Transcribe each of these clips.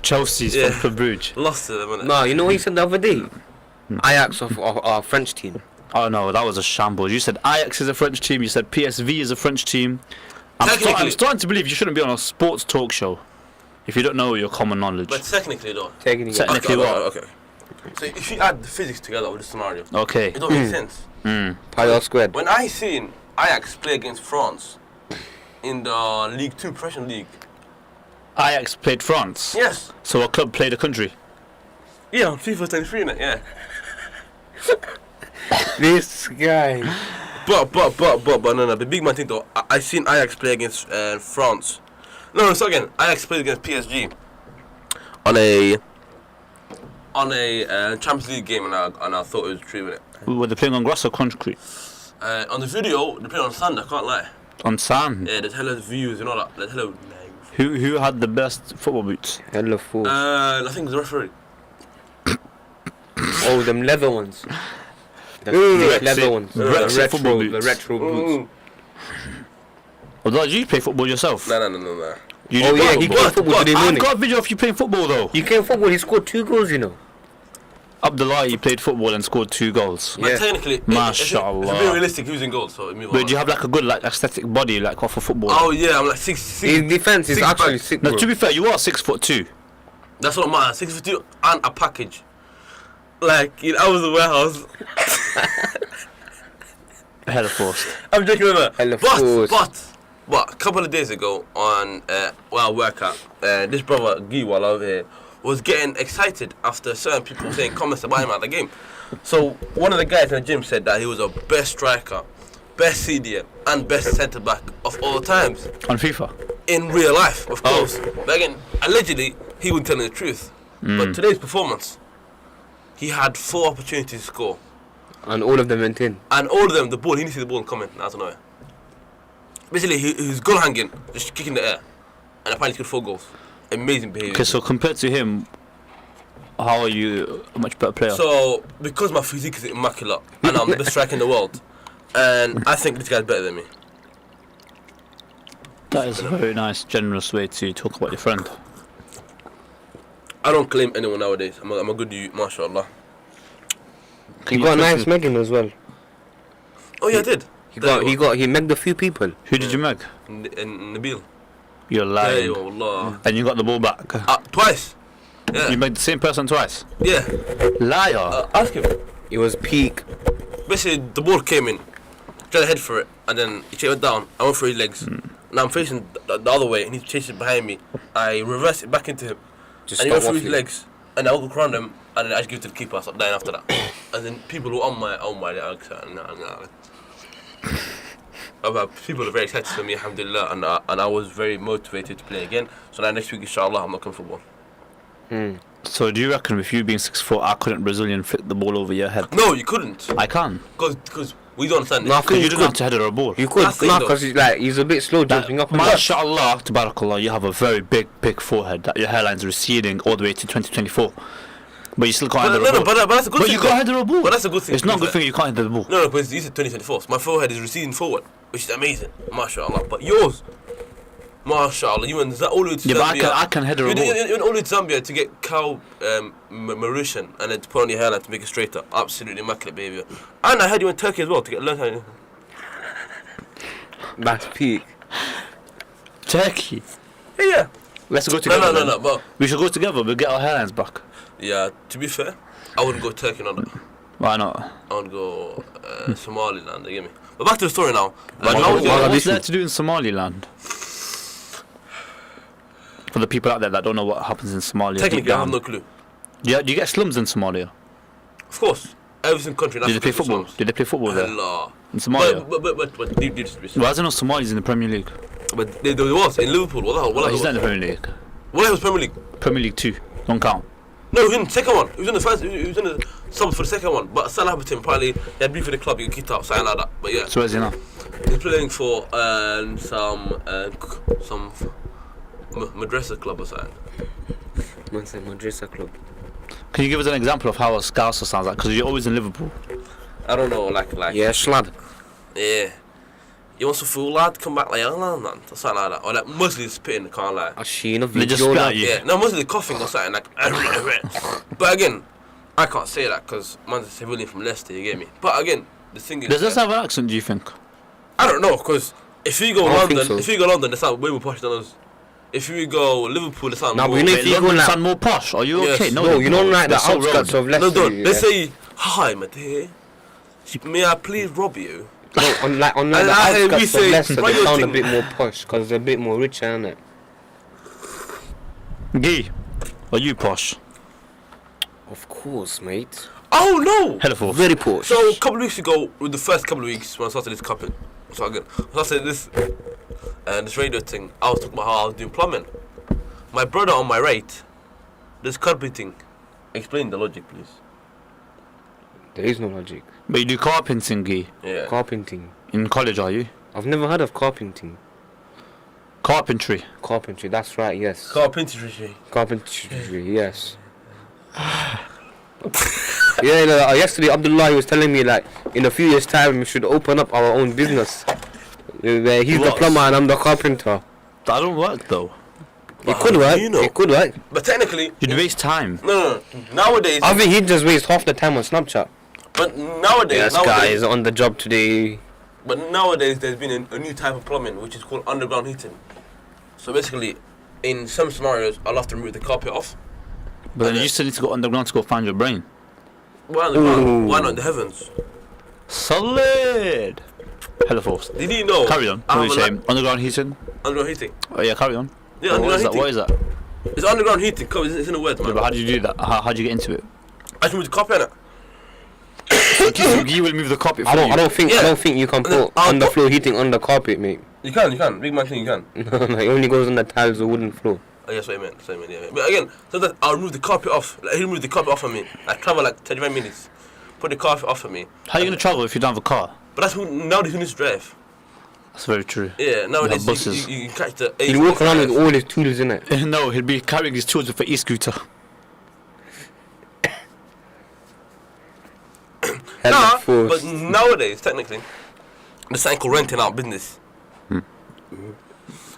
Chelsea's from Club Brugge. Lost to them, innit? No, you know what he said the other day? Ajax of our French team. Oh no, that was a shambles. You said Ajax is a French team. You said PSV is a French team. I'm starting to believe you shouldn't be on a sports talk show if you don't know your common knowledge. But technically, though. Technically what? Okay. So if you add the physics together with the scenario, Okay. it don't make sense. Pi R squared. When I seen Ajax play against France in the League 2 Professional League. Ajax played France. Yes. So a club played a country. Yeah, on FIFA 23, innit? Yeah. This guy. But no, the big man thing though, I seen Ajax play against France. No, so again, Ajax played against PSG on a Champions League game, and I thought it was true with it. Were they playing on grass or concrete? On the video, they played on sand. I can't lie. On sand. Yeah, there's hella views and all that. There's hella. Who had the best football boots? Hella fool. I think it was the referee. Oh, them leather ones. The leather ones. The retro boots. Although you play football yourself. No. You Oh yeah, he played football today morning. I've got a video of you playing football though. He played football. He scored 2 goals. You know. Abdullahi played football and scored 2 goals. But technically, Mashallah. If you're realistic, he was in goals, so it means. But do you have like a good like aesthetic body like off of football? Oh yeah, I'm like 6'6". His defense is actually sick, bro. No, to be fair, you are 6'2". That's what I'm 6'2" and a package. Like, I was in the warehouse. Hella forced. I'm joking with that. Hella forced. But a couple of days ago on where I work at, this brother Guy while over here was getting excited after certain people saying comments about him at the game. So one of the guys in the gym said that he was a best striker, best CDM, and best centre back of all times. On FIFA? In real life, of course. But again, allegedly, he wasn't telling the truth. But today's performance, he had 4 opportunities to score. And all of them went in. And all of them, the ball, he didn't see the ball coming. That's annoying. Basically, he was goal hanging, just kicking the air. And apparently he scored 4 goals. Amazing behaviour. Okay, so compared to him, how are you a much better player? So, because my physique is immaculate, and I'm the best striker in the world, and I think this guy's better than me. That is a very nice, generous way to talk about your friend. I don't claim anyone nowadays. I'm a good dude, mashallah. You got a nice Megan as well. Oh yeah, I did. He megged a few people. Who did you meg? Nabil. You're lying. Yeah, wallah. And you got the ball back. Twice. Yeah. You made the same person twice? Yeah. Liar. Ask him. It was peak. Basically, the ball came in, tried to head for it, and then he went down. I went for his legs. Now I'm facing the other way, and he's chasing behind me. I reversed it back into him, and he went through his legs, and I walked around him, and then I just give it to the keeper. I stopped dying after that. And then people were on my legs, people are very excited for me, alhamdulillah, and I was very motivated to play again. So now next week, inshallah, I'm not coming football. So do you reckon with you being 6'4", I couldn't Brazilian fit the ball over your head? No, you couldn't. I can. Because we don't understand. No, Because you didn't have to header a ball. You could, because he's a bit slow jumping up and down. MashaAllah, tabarakallah, you have a very big forehead. That your hairline's receding all the way to 2024. But you still can't header a ball. But that's a good thing. But you can't header a ball. But that's a good thing. It's not a good thing you can't header the ball. No, because you said 2024. So my forehead is receding forward, which is amazing. MashaAllah. But yours, MashaAllah, you went all the way to Zambia. But I can header a ball. You went all the way to Zambia to get cow Mauritian and then to put on your hairline to make it straighter. Absolutely immaculate behaviour. And I heard you went to Turkey as well to learn how. That's peak. Turkey? Yeah. Let's go together. No. But we should go together. We'll get our hairlines back. yeah, to be fair, I wouldn't go Turkey on that. Why not? I would go Somaliland, you get me? But back to the story now. What's there to do in Somaliland? For the people out there that don't know what happens in Somalia. Technically, I have no clue. Yeah, do you get slums in Somalia? Of course. Every single country in Did they Africa play football? slums. Did they play football there? Allah. In Somalia? But deep Why is there no Somalis in the Premier League? But there was in Liverpool. What the hell? Oh, he's not in the Premier League. What was Premier League? Premier League 2. Don't count. No, he was in the second one. He was in the first. He was in the sub for the second one. But something happened to him. Probably he had beef with the club. He got kicked out. Something like that. But yeah. So where's he now? He's playing for some madrasa club or something. What's a Madrasa club? Can you give us an example of how a Scouser sounds like? Because you're always in Liverpool. I don't know, like. Yeah, Schlad. Yeah. You want some food, lad? Come back like, oh, no, something like that. Or like, mostly spitting, I can't lie. They just spit at you. Yeah, no, mostly coughing or something like. But again, I can't say that because man's a civilian from Leicester, you get me? But again, the thing is. Does this have an accent, do you think? I don't know, because if you go London, they sound way more posh than us. If you go Liverpool, they sound more. But you know if you go like, sound more posh. Are you okay? No, you know like the outskirts of Leicester. No, don't. They say, hi, mate. May I please rob you? No, on the outskirts of Leicester, they sound a bit more posh because they're a bit more richer, innit? Gee, are you posh? Of course, mate. Oh no! Hello, very posh. So a couple of weeks ago, with the first couple of weeks when I started this cupping, this radio thing, I was talking about how I was doing plumbing. My brother on my right, this carpeting. Explain the logic, please. There is no logic. But you do carpenting, Gee? Yeah. Carpenting. In college, are you? I've never heard of carpenting. Carpentry. Carpentry, that's right, yes. Carpentry. Carpentry, yes. Yeah, yesterday Abdullahi was telling me like in a few years' time we should open up our own business. He's the plumber and I'm the carpenter. That don't work though. It could work. You know. It could work. But technically, you'd waste time. No. Nowadays, I think he just wastes half the time on Snapchat. But nowadays, guy is on the job today. But nowadays, there's been a new type of plumbing which is called underground heating. So basically, in some scenarios, I'll have to remove the carpet off. But then you still need to go underground to go find your brain. Why underground? Why not in the heavens? Solid. Hello, folks. Did you know? Carry on. What are you saying? Underground heating? Underground heating. Oh yeah, carry on. Yeah, underground heating. What is that? It's underground heating. It's in a word, man. Yeah, but how did you do that? How did you get into it? I just moved the carpet in it. You will move the carpet for I you. don't think you can put underfloor heating on the carpet, mate. You can. Big man thing, you can. No, it only goes on the tiles or wooden floor. Oh, yeah, that's what I meant. Yeah. But again, sometimes I'll remove the carpet off. Like, he'll remove the carpet off of me. I travel like 35 minutes. Put the carpet off of me. How are you going to travel if you don't have a car? But that's nowadays who needs to drive. That's very true. Yeah, nowadays buses. you catch the... He'll walk around with all his tools in it. No, he'll be carrying his tools with an e-scooter. But nowadays, technically, there's something called renting out business.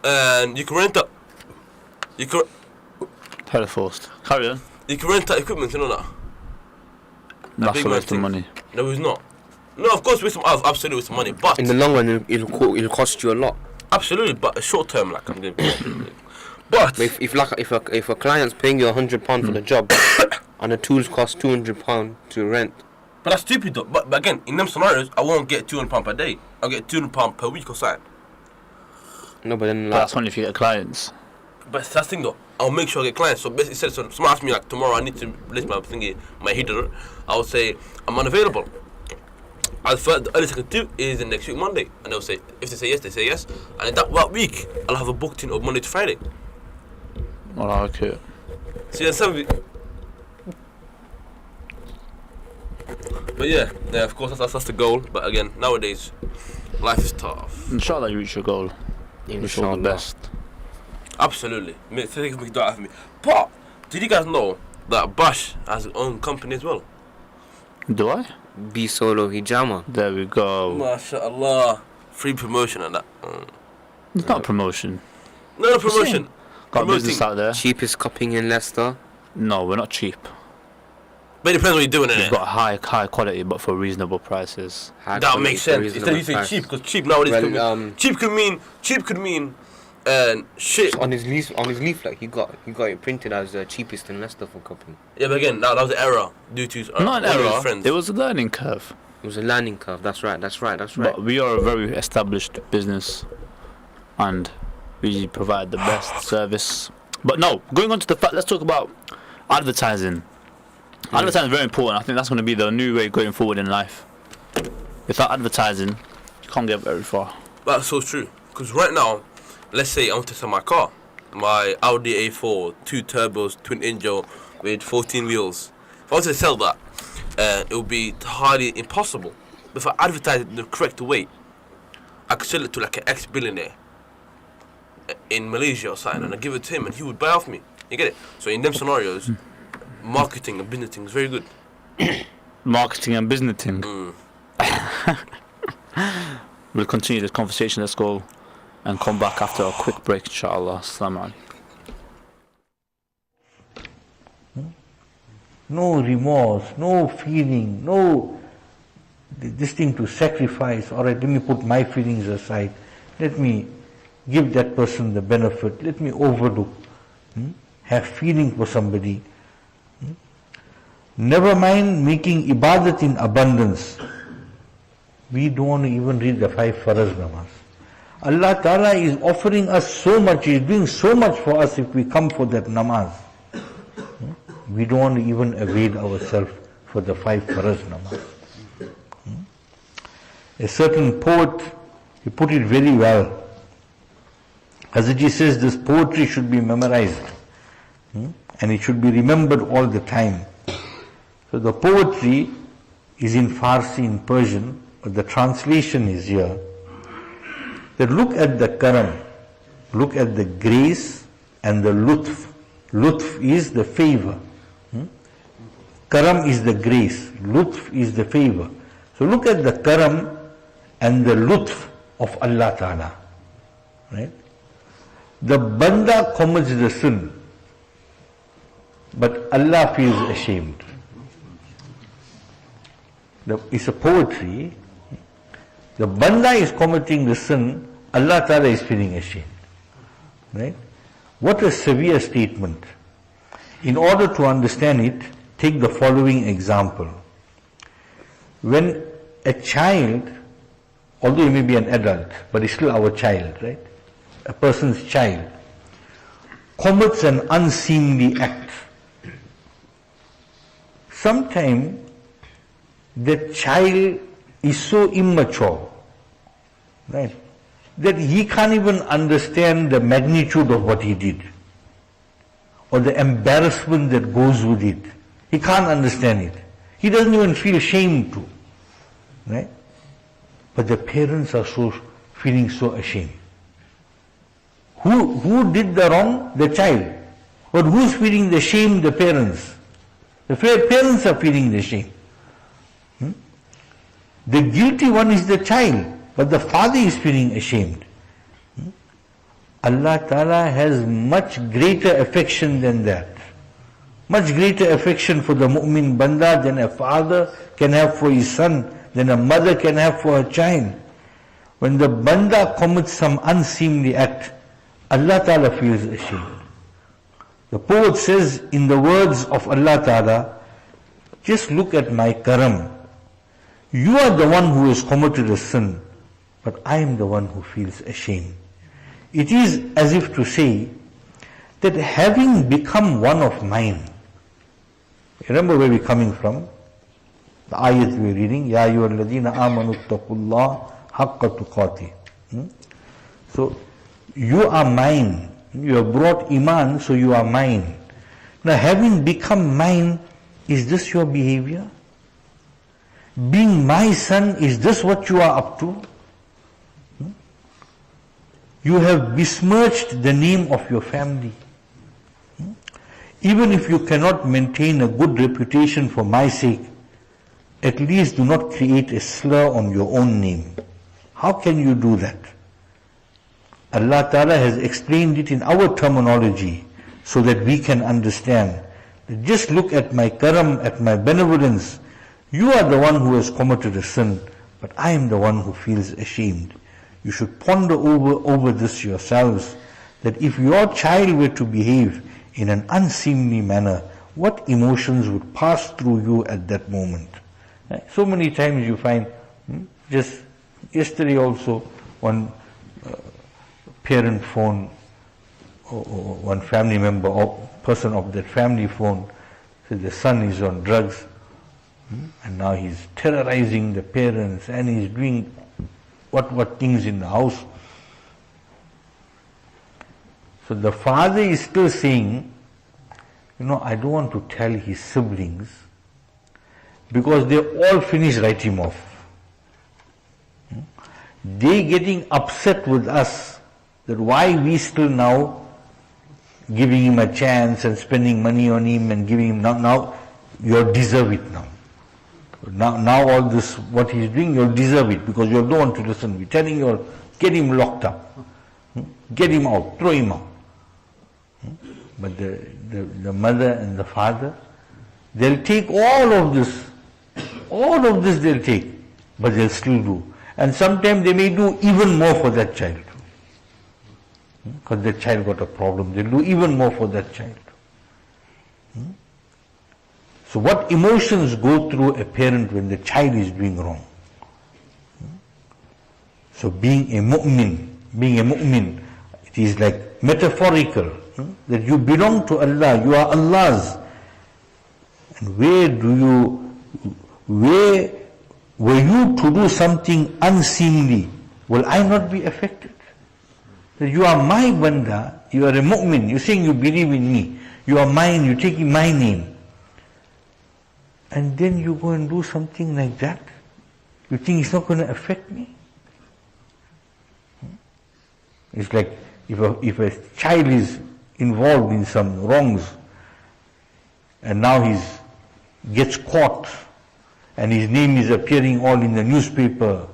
And you can rent out... Hello, forced. Carry on. You can rent out equipment, you know that? That's a waste of money. No, it's not. No, of course, absolutely with some money, but... In the long run, it'll cost you a lot. Absolutely, but a short term, like I'm doing. But... If a client's paying you £100 for the job, and the tools cost £200 to rent... But that's stupid though. But again, in them scenarios, I won't get £200 per day. I'll get £200 per week or something. No, but then... that's only if you get clients. But that's the thing though. I'll make sure I get clients. So basically, so someone asks me like tomorrow, I need to list my thingy, my heater. I will say I'm unavailable. The earliest I can do is the next week Monday, and they'll say if they say yes, they say yes. And in that week, I'll have a booked in of Monday to Friday. Oh, okay. See, but yeah, of course that's the goal. But again, nowadays, life is tough. Inshallah, you reach your goal. Wish you all the best. Absolutely. Thank you for me. But did you guys know that Bash has his own company as well? Do I? B Solo Hijama. There we go. MashaAllah. Free promotion and that. It's not promotion. No promotion. Got business out there. Cheapest cupping in Leicester. No, we're not cheap. But it depends what you're doing in it. We've got high quality, but for reasonable prices. That makes sense. Instead you say cheap, because cheap nowadays could mean shit. On his leaflet, he got it printed as cheapest in Leicester for cupping. Yeah, but again, that was an error due to not an error. Friends. It was a learning curve. It was a learning curve. That's right. But we are a very established business, and we provide the best service. But no, going on to the fact, let's talk about advertising. Advertising is very important. I think that's going to be the new way going forward in life. Without advertising, you can't get very far. That's so true. Because right now, let's say I want to sell my car. My Audi A4, 2 turbos, twin engine with 14 wheels. If I wanted to sell that, it would be highly impossible. But if I advertise it in the correct way, I could sell it to like an ex-billionaire in Malaysia or something, and I give it to him and he would buy off me. You get it? So in them scenarios, marketing and business is very good. Marketing and business. We'll continue this conversation. Let's go and come back after a quick break, inshallah. Assalamu alaikum. No remorse, no feeling, no this thing to sacrifice. All right, let me put my feelings aside. Let me give that person the benefit. Let me overlook. Have feeling for somebody. Never mind making ibadat in abundance. We don't even read the 5 faraz namaz. Allah Ta'ala is offering us so much, He is doing so much for us if we come for that namaz. We don't even avail ourselves for the 5 faraz namaz. A certain poet, he put it very well. Hazrat says this poetry should be memorized and it should be remembered all the time. So the poetry is in Farsi, in Persian, but the translation is here. That look at the karam, look at the grace and the lutf. Lutf is the favor. Karam is the grace, lutf is the favor. So look at the karam and the lutf of Allah Ta'ala. Right? The banda commits the sin, but Allah feels ashamed. It's a poetry. The banda is committing the sin, Allah Ta'ala is feeling ashamed. Right? What a severe statement. In order to understand it, take the following example. When a child, although he may be an adult, but he's still our child, right? A person's child commits an unseemly act. Sometimes the child is so immature, right, that he can't even understand the magnitude of what he did or the embarrassment that goes with it. He can't understand it. He doesn't even feel shame to, right? But the parents are feeling so ashamed. Who did the wrong? The child. But who's feeling the shame? The parents. The parents are feeling the shame. The guilty one is the child, but the father is feeling ashamed. Allah Ta'ala has much greater affection than that. Much greater affection for the mu'min banda than a father can have for his son, than a mother can have for her child. When the banda commits some unseemly act, Allah Ta'ala feels ashamed. The poet says in the words of Allah Ta'ala, just look at my karam. You are the one who has committed a sin, but I am the one who feels ashamed. It is as if to say that having become one of mine, remember where we're coming from? The ayat we're reading, Ya ayyuhalladhina amanu ttaqullah haqqa tuqatih. So, you are mine. You have brought iman, so you are mine. Now, having become mine, is this your behavior? Being my son, is this what you are up to? You have besmirched the name of your family. Even if you cannot maintain a good reputation for my sake, at least do not create a slur on your own name. How can you do that? Allah Ta'ala has explained it in our terminology so that we can understand. Just look at my karam, at my benevolence. You are the one who has committed a sin, but I am the one who feels ashamed. You should ponder over this yourselves, that if your child were to behave in an unseemly manner, what emotions would pass through you at that moment? So many times you find, just yesterday also, one parent phone, or one family member or person of that family phone said the son is on drugs, and now he's terrorizing the parents and he's doing what things in the house. So the father is still saying, I don't want to tell his siblings because they all finish write him off. They getting upset with us that why we still now giving him a chance and spending money on him and giving him now you deserve it now. Now all this, what he's doing, you'll deserve it because you don't want to listen. We're telling you, get him locked up. Get him out, throw him out. But the mother and the father, they'll take all of this they'll take, but they'll still do. And sometimes they may do even more for that child. Because that child got a problem, they'll do even more for that child. So what emotions go through a parent when the child is doing wrong? So being a mu'min, it is like metaphorical, that you belong to Allah, you are Allah's. And where were you to do something unseemly, will I not be affected? That you are my banda, you are a mu'min, you're saying you believe in me, you are mine, you're taking my name. And then you go and do something like that? You think it's not going to affect me? It's like if a child is involved in some wrongs and now he gets caught and his name is appearing all in the newspaper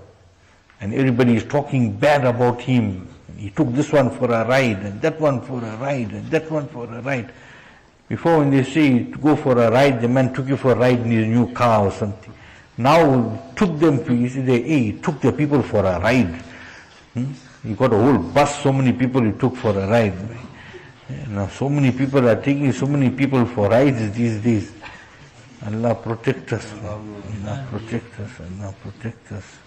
and everybody is talking bad about him. He took this one for a ride and that one for a ride and that one for a ride. Before when they say to go for a ride, the man took you for a ride in his new car or something. Now took them to, he took the people for a ride. He got a whole bus, so many people he took for a ride. Now so many people are taking so many people for rides these days. Allah protect us. Allah protect us. Allah protect us.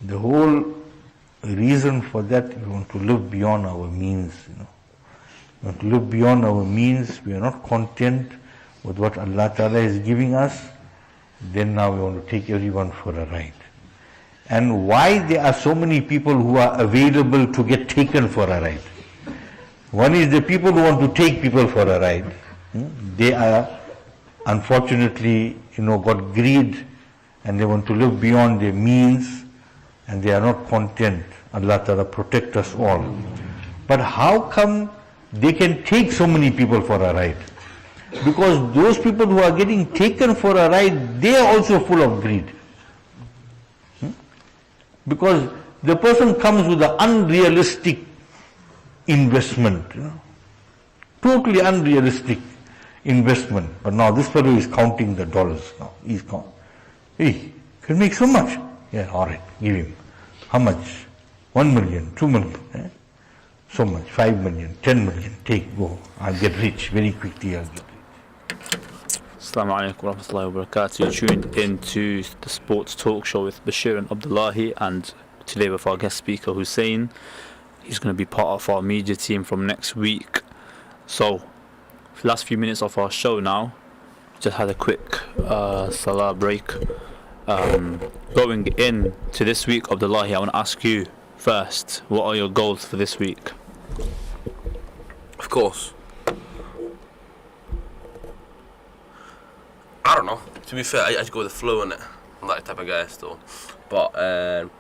The whole reason for that, we want to live beyond our means. We want to live beyond our means. We are not content with what Allah Ta'ala is giving us. Then now we want to take everyone for a ride. And why there are so many people who are available to get taken for a ride? One is the people who want to take people for a ride. They are unfortunately, got greed and they want to live beyond their means and they are not content. Allah Ta'ala protect us all. But how come they can take so many people for a ride? Because those people who are getting taken for a ride, they are also full of greed. Because the person comes with an unrealistic investment, totally unrealistic investment. But now this fellow is counting the dollars. Now he's counting. Hey, can make so much. Yeah, all right, give him. How much? 1 million, 2 million. So much, 5 million, 10 million. Take, go. I'll get rich very quickly. I'll get rich. Assalamu alaikum wa rahmatullahi wa barakatuh. You're tuned into the sports talk show with Bashir and Abdullahi, and today with our guest speaker Hussein. He's going to be part of our media team from next week. So, for the last few minutes of our show now, just had a quick salah break. Going in to this week, Abdullahi, I want to ask you first, what are your goals for this week? Of course. I don't know. To be fair, I just go with the flow in it. I'm that type of guy still. But of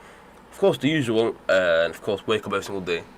course the usual, and of course wake up every single day,